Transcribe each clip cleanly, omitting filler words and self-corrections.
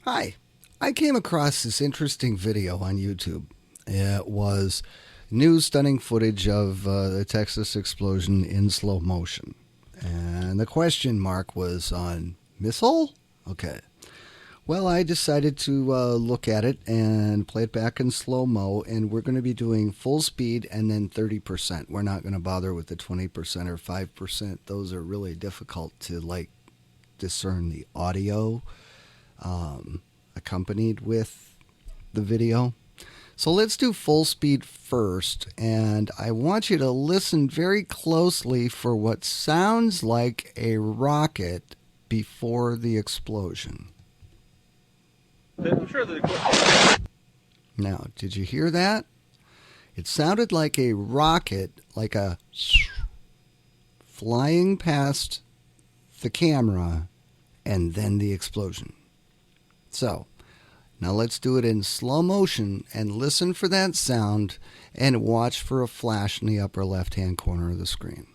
Hi, I came across this interesting video on YouTube. It was new stunning footage of the Texas explosion in slow motion. And the question mark was on missile? Okay. Well, I decided to look at it and play it back in slow-mo, and we're going to be doing full speed and then 30%. We're not going to bother with the 20% or 5%. Those are really difficult to discern the audio accompanied with the video. So let's do full speed first, and I want you to listen very closely for what sounds like a rocket before the explosion. I'm sure that. Now, did you hear that? It sounded like a rocket, like a flying past the camera and then the explosion. So, now let's do it in slow motion and listen for that sound and watch for a flash in the upper left-hand corner of the screen.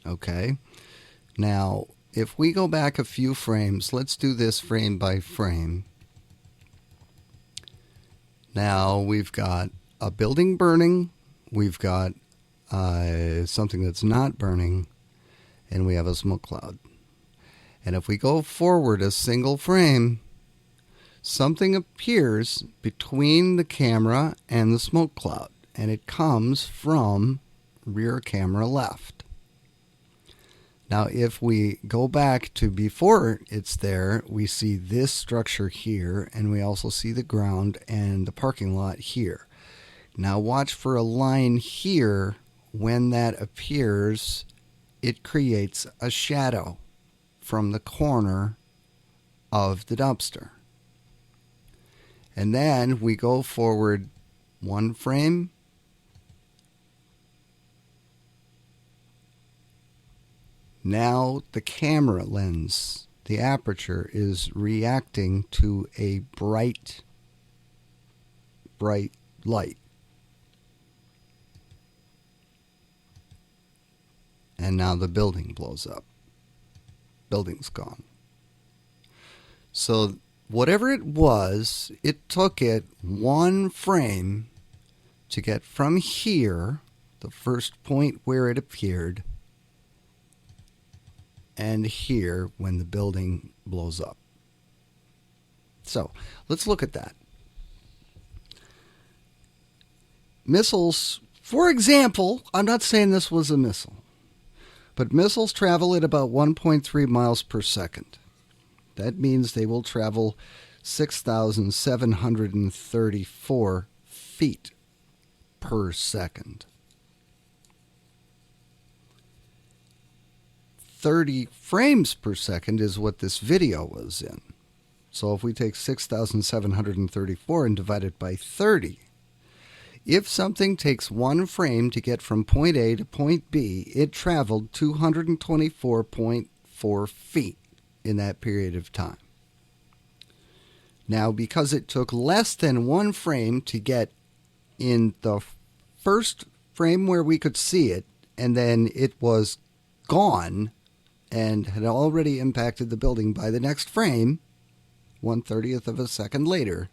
Okay. Now, if we go back a few frames, let's do this frame by frame. Now we've got a building burning, we've got something that's not burning, and we have a smoke cloud. And if we go forward a single frame, something appears between the camera and the smoke cloud, and it comes from rear camera left. Now, if we go back to before it's there, we see this structure here, and we also see the ground and the parking lot here. Now, watch for a line here. When that appears, it creates a shadow from the corner of the dumpster. And then we go forward one frame. Now the camera lens, the aperture, is reacting to a bright light. And now the building blows up. Building's gone. So whatever it was, it took it one frame to get from here, the first point where it appeared, and here when the building blows up. So let's look at that. Missiles, for example, I'm not saying this was a missile, but missiles travel at about 1.3 miles per second. That means they will travel 6,734 feet per second. 30 frames per second is what this video was in. So if we take 6,734 and divide it by 30, if something takes one frame to get from point A to point B, it traveled 224.4 feet in that period of time. Now, because it took less than one frame to get in the first frame where we could see it, and then it was gone and had already impacted the building by the next frame, 1/30th of a second later,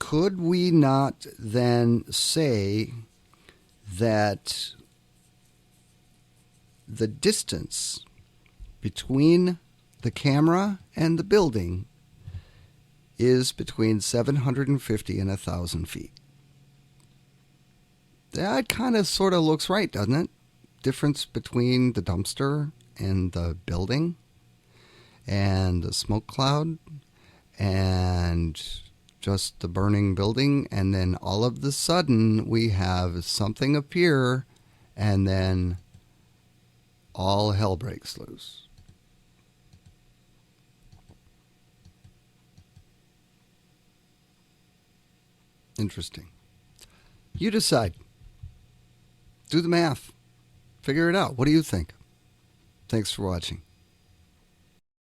could we not then say that the distance between the camera and the building is between 750 and 1,000 feet? That kind of sort of looks right, doesn't it? Difference between the dumpster and the building and the smoke cloud and just the burning building, and then all of a sudden we have something appear, and then all hell breaks loose. Interesting. You decide. Do the math. Figure it out. What do you think? Thanks for watching.